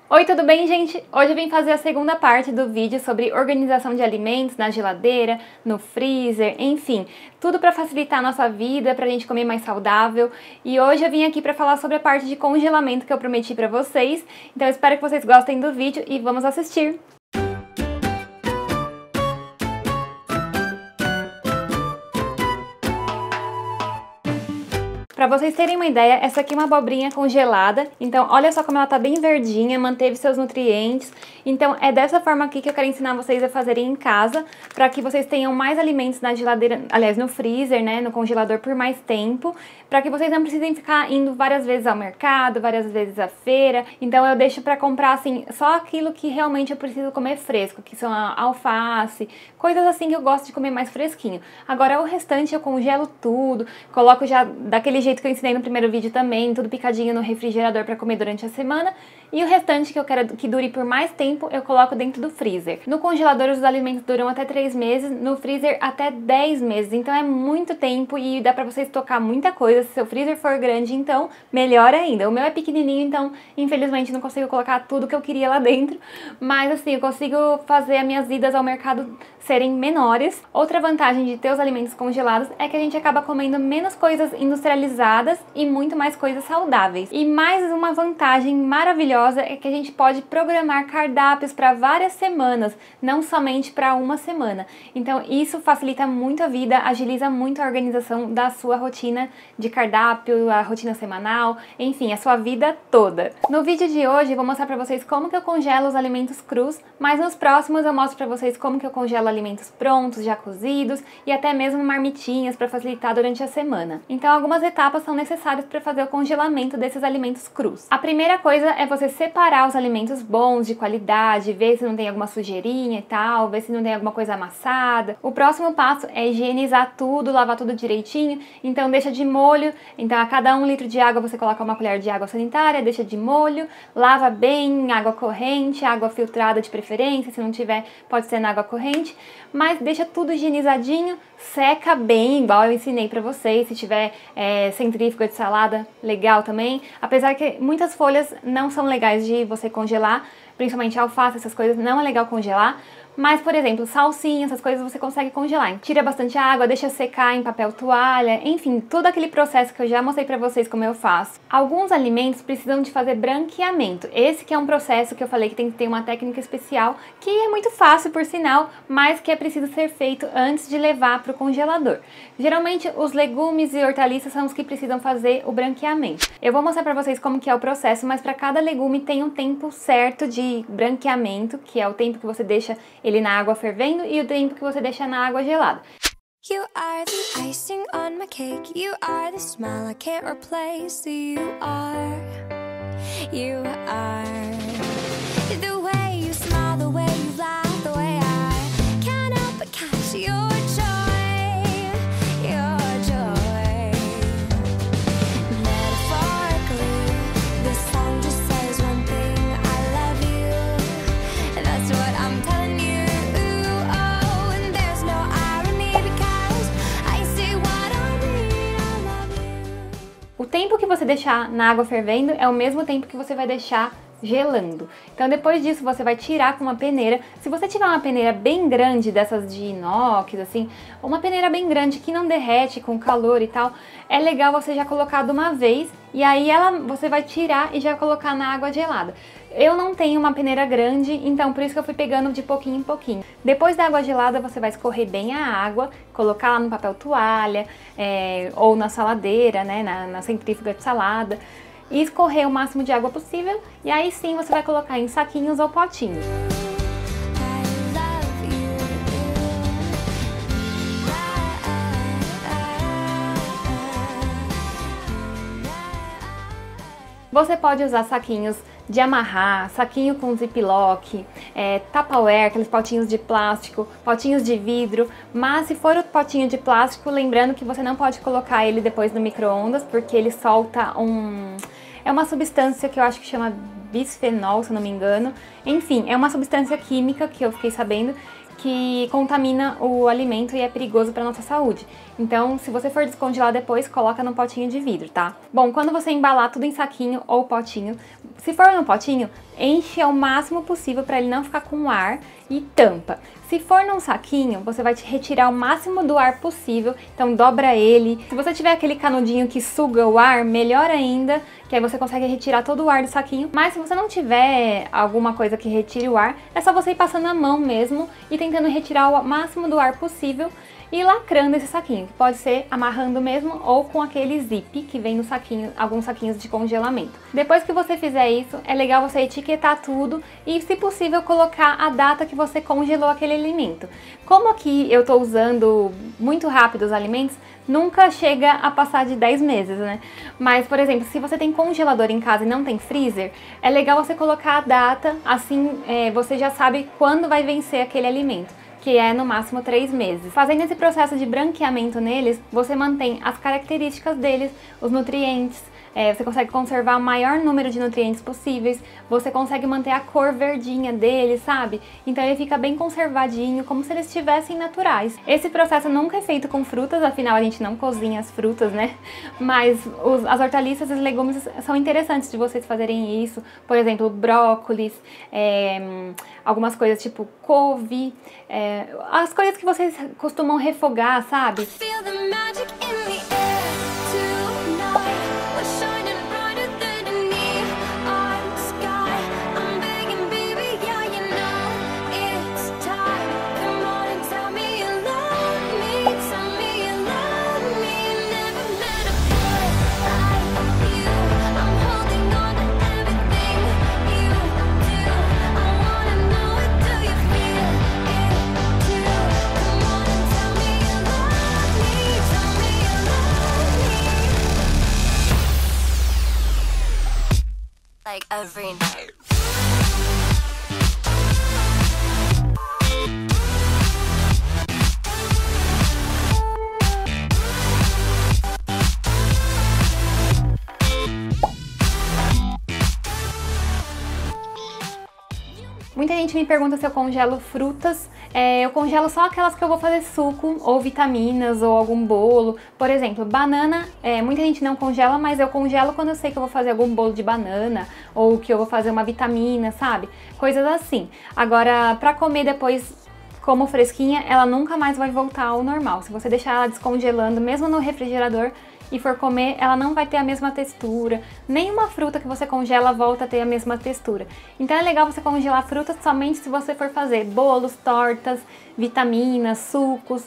Oi, tudo bem, gente? Hoje eu vim fazer a segunda parte do vídeo sobre organização de alimentos na geladeira, no freezer, enfim, tudo para facilitar a nossa vida, pra gente comer mais saudável. E hoje eu vim aqui para falar sobre a parte de congelamento que eu prometi para vocês. Então eu espero que vocês gostem do vídeo e vamos assistir! Pra vocês terem uma ideia, essa aqui é uma abobrinha congelada, então olha só como ela tá bem verdinha, manteve seus nutrientes. Então é dessa forma aqui que eu quero ensinar vocês a fazerem em casa, pra que vocês tenham mais alimentos na geladeira, aliás, no freezer, né, no congelador por mais tempo, pra que vocês não precisem ficar indo várias vezes ao mercado, várias vezes à feira. Então eu deixo pra comprar, assim, só aquilo que realmente eu preciso comer fresco, que são a alface, coisas assim que eu gosto de comer mais fresquinho. Agora o restante eu congelo tudo, coloco já daquele jeito que eu ensinei no primeiro vídeo também, tudo picadinho no refrigerador para comer durante a semana, e o restante que eu quero que dure por mais tempo, eu coloco dentro do freezer. No congelador os alimentos duram até 3 meses, no freezer até 10 meses, então é muito tempo e dá pra vocês tocar muita coisa. Se seu freezer for grande, então melhor ainda. O meu é pequenininho, então infelizmente não consigo colocar tudo que eu queria lá dentro, mas assim, eu consigo fazer as minhas idas ao mercado serem menores. Outra vantagem de ter os alimentos congelados é que a gente acaba comendo menos coisas industrializadas e muito mais coisas saudáveis. E mais uma vantagem maravilhosa é que a gente pode programar cardápios para várias semanas, não somente para uma semana. Então isso facilita muito a vida, agiliza muito a organização da sua rotina de cardápio, a rotina semanal, enfim, a sua vida toda. No vídeo de hoje eu vou mostrar para vocês como que eu congelo os alimentos crus, mas nos próximos eu mostro para vocês como que eu congelo alimentos prontos, já cozidos e até mesmo marmitinhas para facilitar durante a semana. Então algumas etapas são necessárias para fazer o congelamento desses alimentos crus. A primeira coisa é você separar os alimentos bons, de qualidade, ver se não tem alguma sujeirinha e tal, ver se não tem alguma coisa amassada. O próximo passo é higienizar tudo, lavar tudo direitinho, então deixa de molho, então a cada 1 litro de água você coloca uma colher de água sanitária, deixa de molho, lava bem, água corrente, água filtrada de preferência, se não tiver pode ser na água corrente, mas deixa tudo higienizadinho, seca bem, igual eu ensinei pra vocês. Se tiver centrífuga de salada, legal também, apesar que muitas folhas não são legais de você congelar, principalmente alface, essas coisas não é legal congelar. Mas, por exemplo, salsinha, essas coisas você consegue congelar. Tira bastante água, deixa secar em papel toalha, enfim, todo aquele processo que eu já mostrei pra vocês como eu faço. Alguns alimentos precisam de fazer branqueamento. Esse que é um processo que eu falei que tem que ter uma técnica especial, que é muito fácil, por sinal, mas que é preciso ser feito antes de levar pro congelador. Geralmente, os legumes e hortaliças são os que precisam fazer o branqueamento. Eu vou mostrar pra vocês como que é o processo, mas pra cada legume tem um tempo certo de branqueamento, que é o tempo que você deixa ele na água fervendo e o tempo que você deixa na água gelada. You are the icing on my cake. You are the smile I can't replace. You are the way you smile, the way you laugh, the way I can't help but catch your joy, your joy. Metaphorically, this song just says one thing: I love you. That's what I'm telling you. O tempo que você deixar na água fervendo é o mesmo tempo que você vai deixar gelando. Então depois disso você vai tirar com uma peneira. Se você tiver uma peneira bem grande, dessas de inox, assim, uma peneira bem grande que não derrete com calor e tal, é legal você já colocar de uma vez e aí você vai tirar e já colocar na água gelada. Eu não tenho uma peneira grande, então por isso que eu fui pegando de pouquinho em pouquinho. Depois da água gelada, você vai escorrer bem a água, colocar lá no papel toalha, ou na saladeira, né, na centrífuga de salada, e escorrer o máximo de água possível, e aí sim você vai colocar em saquinhos ou potinhos. Você pode usar saquinhos de amarrar, saquinho com ziplock, Tupperware, aqueles potinhos de plástico, potinhos de vidro, mas se for o potinho de plástico, lembrando que você não pode colocar ele depois no micro-ondas, porque ele solta é uma substância que eu acho que chama bisfenol, se eu não me engano. Enfim, é uma substância química que eu fiquei sabendo que contamina o alimento e é perigoso para nossa saúde. Então, se você for descongelar depois, coloca no potinho de vidro, tá? Bom, quando você embalar tudo em saquinho ou potinho, se for no potinho, enche ao máximo possível para ele não ficar com ar e tampa. Se for num saquinho, você vai retirar o máximo do ar possível, então dobra ele. Se você tiver aquele canudinho que suga o ar, melhor ainda, que aí você consegue retirar todo o ar do saquinho. Mas se você não tiver alguma coisa que retire o ar, é só você ir passando a mão mesmo e tentando retirar o máximo do ar possível e lacrando esse saquinho, que pode ser amarrando mesmo ou com aquele zip que vem no saquinho, alguns saquinhos de congelamento. Depois que você fizer isso, é legal você etiquetar tudo e, se possível, colocar a data que você congelou aquele alimento. Como aqui eu tô usando muito rápido os alimentos, nunca chega a passar de 10 meses, né? Mas, por exemplo, se você tem congelador em casa e não tem freezer, é legal você colocar a data, assim você já sabe quando vai vencer aquele alimento, que é no máximo 3 meses. Fazendo esse processo de branqueamento neles, você mantém as características deles, os nutrientes, você consegue conservar o maior número de nutrientes possíveis, você consegue manter a cor verdinha deles, sabe? Então ele fica bem conservadinho, como se eles estivessem naturais. Esse processo nunca é feito com frutas, afinal a gente não cozinha as frutas, né? Mas as hortaliças e os legumes são interessantes de vocês fazerem isso. Por exemplo, brócolis, algumas coisas tipo couve, as coisas que vocês costumam refogar, sabe? Feel the magic in the air tonight. We're shining brighter than a neon sky. I'm begging, baby, yeah, you know it's time. Come on and tell me you love me. Tell me you love me. Never met a boy like you. I'm holding on to everything you do. I wanna know it. Do you feel it too? Come on and tell me you love me. Tell me you love me. Like every night. Muita gente me pergunta se eu congelo frutas. Eu congelo só aquelas que eu vou fazer suco, ou vitaminas, ou algum bolo. Por exemplo, banana, muita gente não congela, mas eu congelo quando eu sei que eu vou fazer algum bolo de banana, ou que eu vou fazer uma vitamina, sabe? Coisas assim. Agora, pra comer depois, como fresquinha, ela nunca mais vai voltar ao normal. Se você deixar ela descongelando, mesmo no refrigerador, e for comer, ela não vai ter a mesma textura. Nenhuma fruta que você congela volta a ter a mesma textura. Então é legal você congelar frutas somente se você for fazer bolos, tortas, vitaminas, sucos.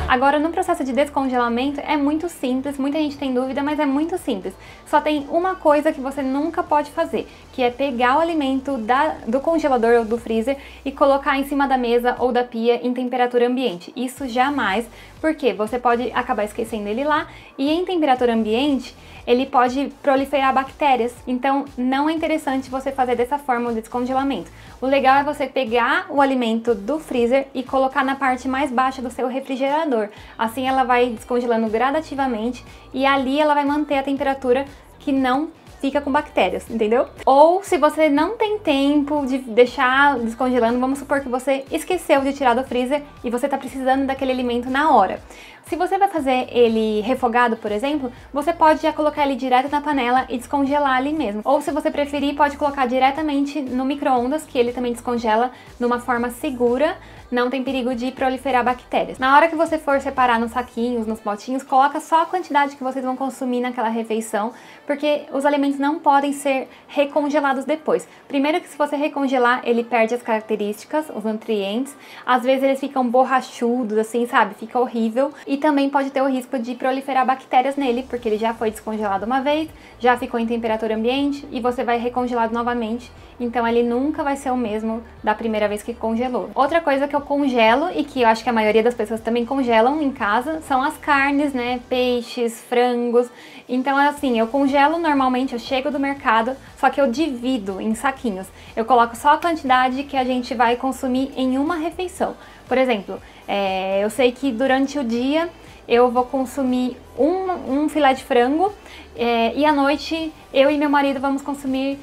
Agora, no processo de descongelamento é muito simples, muita gente tem dúvida, mas é muito simples. Só tem uma coisa que você nunca pode fazer, que é pegar o alimento do congelador ou do freezer e colocar em cima da mesa ou da pia em temperatura ambiente. Isso jamais, porque você pode acabar esquecendo ele lá e em temperatura ambiente ele pode proliferar bactérias. Então não é interessante você fazer dessa forma o descongelamento. O legal é você pegar o alimento do freezer e colocar na parte mais baixa do seu refrigerador. Assim ela vai descongelando gradativamente e ali ela vai manter a temperatura que não fica com bactérias, entendeu? Ou se você não tem tempo de deixar descongelando, vamos supor que você esqueceu de tirar do freezer e você tá precisando daquele alimento na hora. Se você vai fazer ele refogado, por exemplo, você pode já colocar ele direto na panela e descongelar ali mesmo. Ou se você preferir, pode colocar diretamente no micro-ondas, que ele também descongela numa forma segura, não tem perigo de proliferar bactérias. Na hora que você for separar nos saquinhos, nos potinhos, coloca só a quantidade que vocês vão consumir naquela refeição, porque os alimentos não podem ser recongelados depois. Primeiro que se você recongelar, ele perde as características, os nutrientes, às vezes eles ficam borrachudos, assim, sabe? Fica horrível. E também pode ter o risco de proliferar bactérias nele, porque ele já foi descongelado uma vez, já ficou em temperatura ambiente e você vai recongelado novamente. Então ele nunca vai ser o mesmo da primeira vez que congelou. Outra coisa que eu congelo e que eu acho que a maioria das pessoas também congelam em casa são as carnes, né? Peixes, frangos. Então assim, eu congelo normalmente, eu chego do mercado, só que eu divido em saquinhos. Eu coloco só a quantidade que a gente vai consumir em uma refeição. Por exemplo, eu sei que durante o dia eu vou consumir um filé de frango e à noite eu e meu marido vamos consumir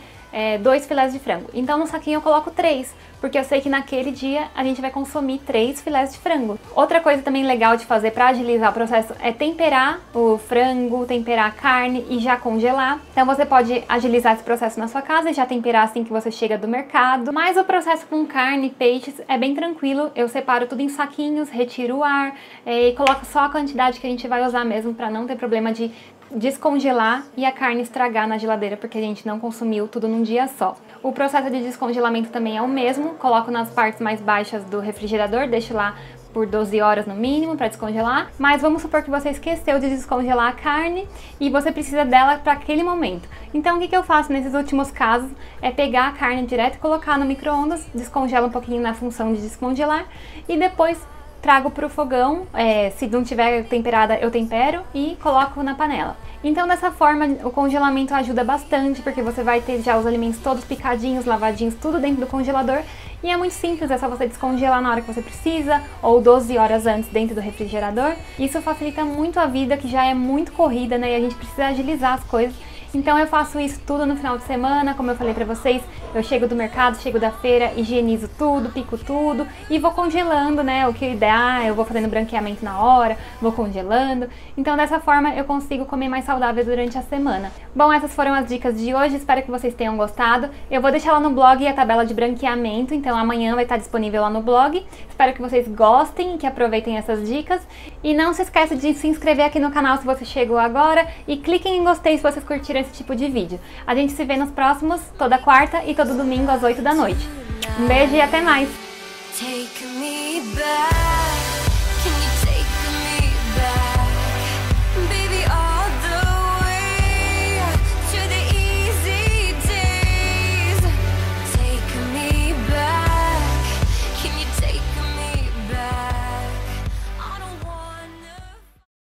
2 filés de frango. Então no saquinho eu coloco 3, porque eu sei que naquele dia a gente vai consumir 3 filés de frango. Outra coisa também legal de fazer para agilizar o processo é temperar o frango, temperar a carne e já congelar. Então você pode agilizar esse processo na sua casa e já temperar assim que você chega do mercado. Mas o processo com carne e peixes é bem tranquilo. Eu separo tudo em saquinhos, retiro o ar e coloco só a quantidade que a gente vai usar mesmo, para não ter problema de descongelar e a carne estragar na geladeira, porque a gente não consumiu tudo num dia só. O processo de descongelamento também é o mesmo, coloco nas partes mais baixas do refrigerador, deixo lá por 12 horas no mínimo para descongelar, mas vamos supor que você esqueceu de descongelar a carne e você precisa dela para aquele momento. Então o que eu faço nesses últimos casos é pegar a carne direto e colocar no micro-ondas, descongela um pouquinho na função de descongelar e depois trago para o fogão, se não tiver temperada eu tempero e coloco na panela. Então dessa forma o congelamento ajuda bastante, porque você vai ter já os alimentos todos picadinhos, lavadinhos, tudo dentro do congelador. E é muito simples, é só você descongelar na hora que você precisa, ou 12 horas antes dentro do refrigerador. Isso facilita muito a vida, que já é muito corrida, né, e a gente precisa agilizar as coisas. Então eu faço isso tudo no final de semana, como eu falei pra vocês, eu chego do mercado, chego da feira, higienizo tudo, pico tudo e vou congelando, né, o que dá, eu vou fazendo branqueamento na hora, vou congelando. Então dessa forma eu consigo comer mais saudável durante a semana. Bom, essas foram as dicas de hoje, espero que vocês tenham gostado. Eu vou deixar lá no blog a tabela de branqueamento, então amanhã vai estar disponível lá no blog. Espero que vocês gostem e que aproveitem essas dicas. E não se esqueça de se inscrever aqui no canal se você chegou agora e cliquem em gostei se vocês curtiram esse tipo de vídeo. A gente se vê nos próximos, toda quarta e todo domingo às 8 da noite. Um beijo e até mais! Take me back.